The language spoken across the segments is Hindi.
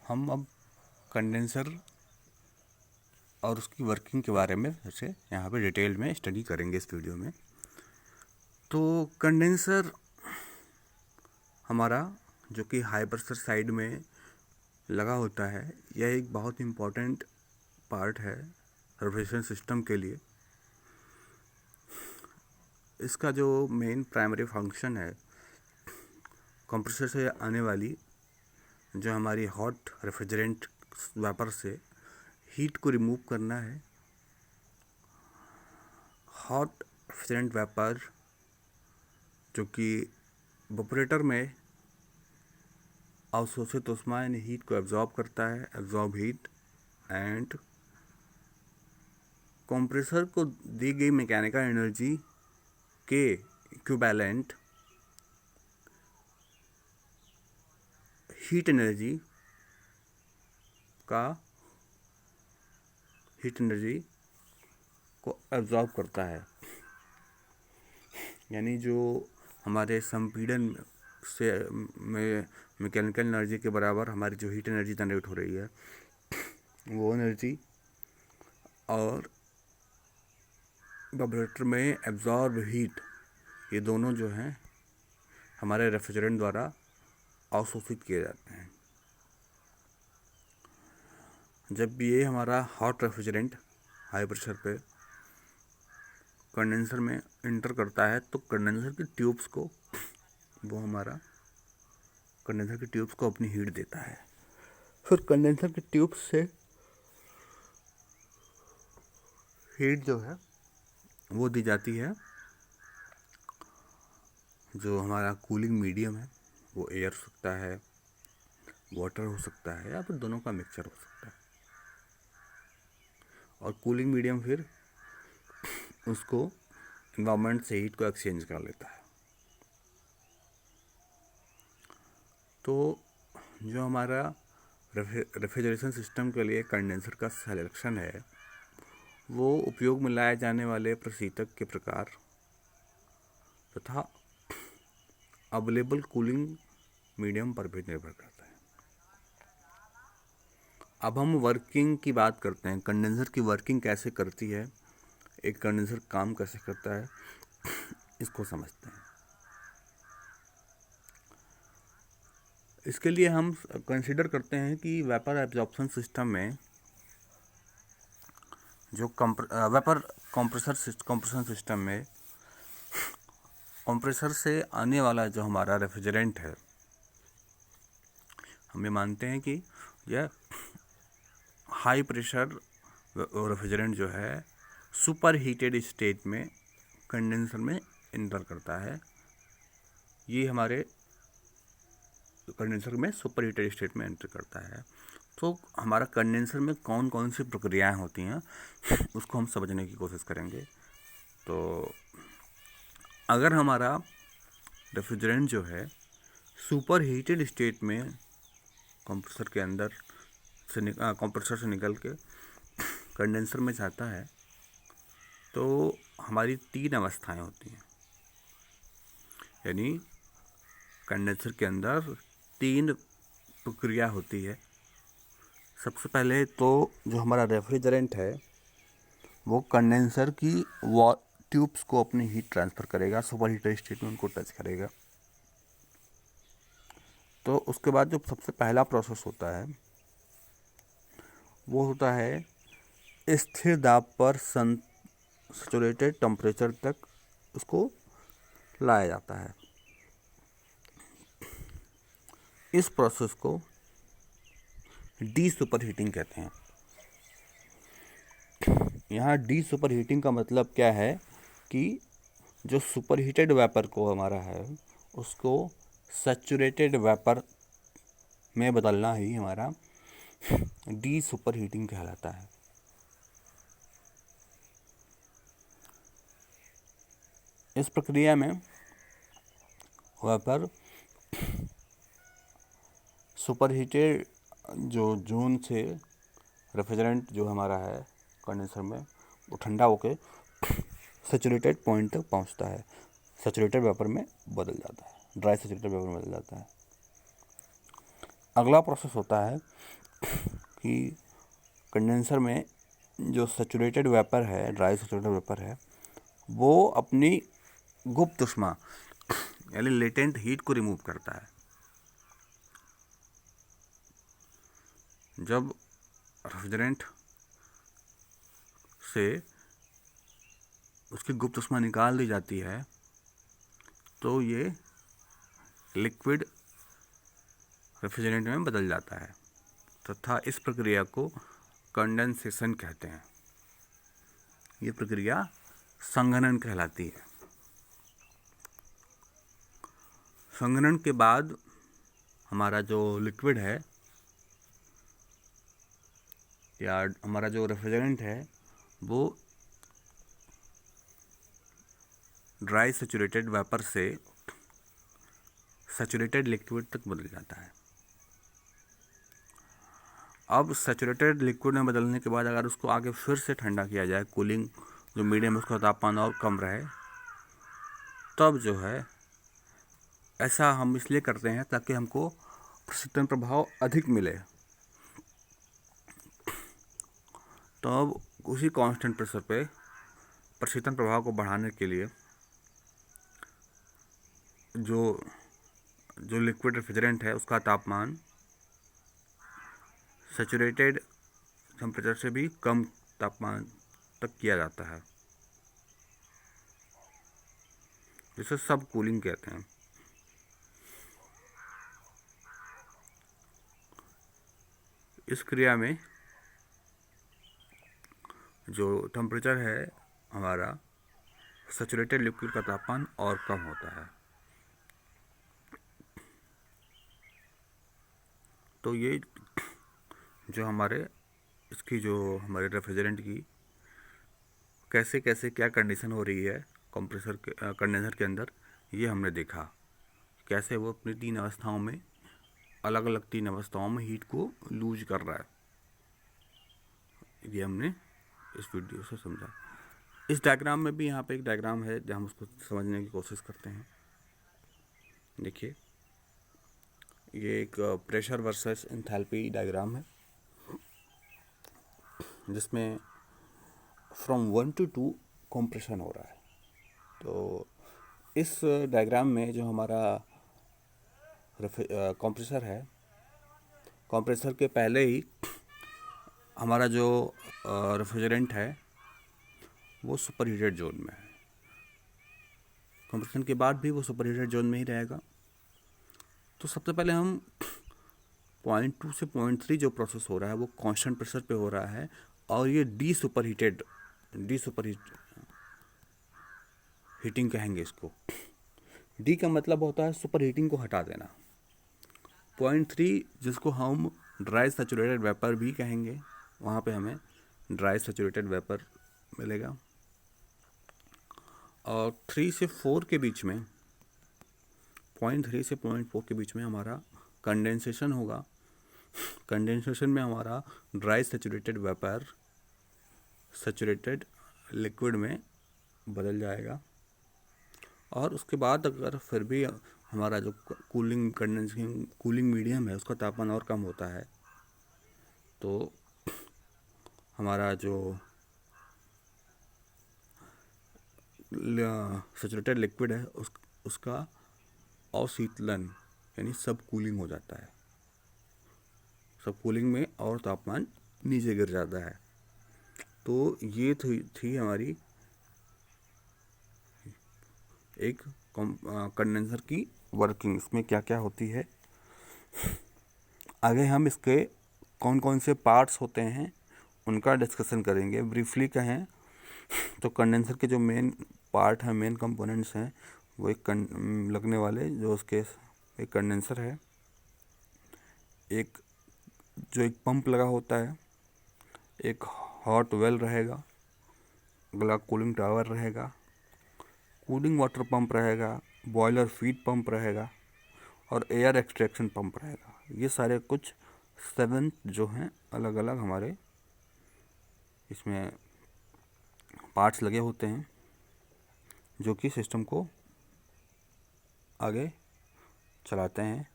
हम अब कंडेंसर और उसकी वर्किंग के बारे में जैसे यहाँ पे डिटेल में स्टडी करेंगे इस वीडियो में। तो कंडेंसर हमारा जो कि हाई प्रेशर साइड में लगा होता है, यह एक बहुत इम्पॉर्टेंट पार्ट है रेफ्रिजरेशन सिस्टम के लिए। इसका जो मेन प्राइमरी फंक्शन है, कंप्रेसर से आने वाली जो हमारी हॉट रेफ्रिजरेंट वेपर से हीट को रिमूव करना है। हॉट रेफ्रिजरेंट वेपर जो कि इवेपोरेटर में अवशोषित ऊष्मा यानी हीट को एब्जॉर्ब करता है, एब्जॉर्ब हीट, एंड कंप्रेसर को दी गई मैकेनिकल एनर्जी के इक्विवेलेंट हीट एनर्जी को एब्जॉर्ब करता है। यानी जो हमारे संपीड़न से में मैकेनिकल एनर्जी के बराबर हमारी जो हीट एनर्जी जनरेट हो रही है, वो एनर्जी और इवेपोरेटर में एब्जॉर्ब हीट, ये दोनों जो हैं हमारे रेफ्रिजरेंट द्वारा अवशोषित किए जाते हैं। जब भी ये हमारा हॉट रेफ्रिजरेंट हाई प्रेशर पे कंडेंसर में इंटर करता है, तो कंडेंसर की ट्यूब्स को अपनी हीट देता है। फिर कंडेंसर की ट्यूब्स से हीट जो है वो दी जाती है। जो हमारा कूलिंग मीडियम है वो एयर हो सकता है, वाटर हो सकता है, या फिर दोनों का मिक्सचर हो सकता है। और कूलिंग मीडियम फिर उसको एनवायरनमेंट से हीट को एक्सचेंज कर लेता है। तो जो हमारा रेफ्रिजरेशन सिस्टम के लिए कंडेंसर का सिलेक्शन है, वो उपयोग में लाए जाने वाले प्रशीतक के प्रकार तथा अवेलेबल कूलिंग मीडियम पर भी निर्भर करता है। अब हम वर्किंग की बात करते हैं, कंडेंसर की वर्किंग कैसे करती है, एक कंडेंसर काम कैसे करता है, इसको समझते हैं। इसके लिए हम कंसीडर करते हैं कि वेपर एब्जॉर्प्शन सिस्टम में जो वेपर कंप्रेशन सिस्टम में कंप्रेसर से आने वाला जो हमारा रेफ्रिजरेंट है, हम ये मानते हैं कि यह हाई प्रेशर रेफ्रिजरेंट जो है सुपर हीटेड स्टेट में कंडेंसर में इंटर करता है। ये हमारे कंडेंसर में सुपर हीटेड स्टेट में एंटर करता है। तो हमारा कंडेंसर में कौन कौन सी प्रक्रियाएं होती हैं उसको हम समझने की कोशिश करेंगे। तो अगर हमारा रेफ्रिजरेंट जो है सुपर हीटेड स्टेट में कंप्रेसर के अंदर से कंप्रेसर से निकल के कंडेंसर में जाता है, तो हमारी 3 अवस्थाएं होती हैं। यानी कंडेंसर के अंदर 3 प्रक्रिया होती है। सबसे पहले तो जो हमारा रेफ्रिजरेंट है वो कंडेंसर की ट्यूब्स को अपनी हीट ट्रांसफ़र करेगा, सुपर हीटेड स्टेट में उनको टच करेगा। तो उसके बाद जो सबसे पहला प्रोसेस होता है वो होता है स्थिर दाब पर सैचुरेटेड टेम्परेचर तक उसको लाया जाता है। इस प्रोसेस को डी सुपर हीटिंग कहते हैं। यहाँ डी सुपर हीटिंग का मतलब क्या है कि जो सुपर हीटेड वेपर को हमारा है उसको सैचुरेटेड वेपर में बदलना ही हमारा डी सुपर हीटिंग कहलाता है। इस प्रक्रिया में वेपर सुपर हीटेड जो जोन से रेफ्रिजरेंट जो हमारा है कंडेंसर में वो ठंडा होकर सैचुरेटेड पॉइंट तक पहुंचता है, सैचुरेटेड वेपर में बदल जाता है, ड्राई सैचुरेटेड वेपर में बदल जाता है। अगला प्रोसेस होता है कि कंडेंसर में जो सैचुरेटेड वेपर है, ड्राई सैचुरेटेड वेपर है, वो अपनी गुप्त ऊष्मा यानी लेटेंट हीट को रिमूव करता है। जब रेफ्रिजरेंट से उसकी गुप्त ऊष्मा निकाल दी जाती है तो ये लिक्विड रेफ्रिजरेंट में बदल जाता है तथा इस प्रक्रिया को कंडेंसेशन कहते हैं। ये प्रक्रिया संघनन कहलाती है। संघनन के बाद हमारा जो लिक्विड है या हमारा जो रेफ्रिजरेंट है वो ड्राई सैचुरेटेड वेपर से सैचुरेटेड लिक्विड तक बदल जाता है। अब सैचुरेटेड लिक्विड में बदलने के बाद अगर उसको आगे फिर से ठंडा किया जाए, कूलिंग जो मीडियम उसका तापमान और कम रहे, तब जो है ऐसा हम इसलिए करते हैं ताकि हमको प्रशीतन प्रभाव अधिक मिले। तो अब उसी कांस्टेंट प्रेशर पे प्रशीतन प्रभाव को बढ़ाने के लिए जो लिक्विड रेफ्रिजरेंट है उसका तापमान सैचुरेटेड टेम्परेचर से भी कम तापमान तक किया जाता है, जिसे सब कूलिंग कहते हैं। इस क्रिया में जो टेम्परेचर है हमारा सैचुरेटेड लिक्विड का तापमान और कम होता है। तो ये जो हमारे रेफ्रिजरेंट की कैसे कैसे क्या कंडीशन हो रही है कंडेंसर के अंदर, ये हमने देखा कैसे वो अपनी तीन अवस्थाओं में अलग अलग 3 अवस्थाओं में हीट को लूज कर रहा है। ये हमने इस वीडियो से समझा। इस डायग्राम में भी यहाँ पे एक डायग्राम है जहाँ हम उसको समझने की कोशिश करते हैं। देखिए, ये एक प्रेशर वर्सेस एंथैल्पी डायग्राम है जिसमें फ्रॉम 1 to 2 कंप्रेशन हो रहा है। तो इस डायग्राम में जो हमारा कंप्रेसर है, कंप्रेसर के पहले ही हमारा जो रेफ्रिजरेंट है वो सुपर हीटेड जोन में है। कंप्रेशन के बाद भी वो सुपर हीटेड जोन में ही रहेगा। तो सबसे पहले हम 0.2 से 0.3 जो प्रोसेस हो रहा है वो कांस्टेंट प्रेशर पे हो रहा है और ये डी सुपर हीटिंग कहेंगे इसको। डी का मतलब होता है सुपर हीटिंग को हटा देना। 0.3 जिसको हम ड्राई सैचुरेटेड वेपर भी कहेंगे, वहाँ पे हमें ड्राई सैचुरेटेड वेपर मिलेगा। और 3 से 4 के बीच में, 0.3 से 0.4 के बीच में हमारा कंडेंसेशन होगा। कंडेंसेशन में हमारा dry saturated vapour saturated liquid में बदल जाएगा। और उसके बाद अगर फिर भी हमारा जो कूलिंग मीडियम है उसका तापमान और कम होता है तो हमारा जो सैचुरेटेड लिक्विड है उसका अशीतलन यानी सब कूलिंग हो जाता है। सब कूलिंग में और तापमान नीचे गिर जाता है। तो ये थी हमारी एक कंडेंसर की वर्किंग, इसमें क्या क्या होती है। आगे हम इसके कौन कौन से पार्ट्स होते हैं उनका डिस्कशन करेंगे। ब्रीफली कहें तो कंडेंसर के जो मेन पार्ट हैं, मेन कंपोनेंट्स हैं, वो एक लगने वाले जो उसके एक कंडेंसर है, एक पंप लगा होता है, एक हॉट वेल रहेगा, अगला कूलिंग टावर रहेगा, कूलिंग वाटर पंप रहेगा, बॉयलर फीड पंप रहेगा और एयर एक्सट्रैक्शन पंप रहेगा। ये सारे कुछ 7 जो हैं अलग अलग हमारे इसमें पार्ट्स लगे होते हैं जो कि सिस्टम को आगे चलाते हैं,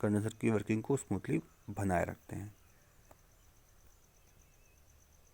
कंडेंसर की वर्किंग को स्मूथली बनाए रखते हैं।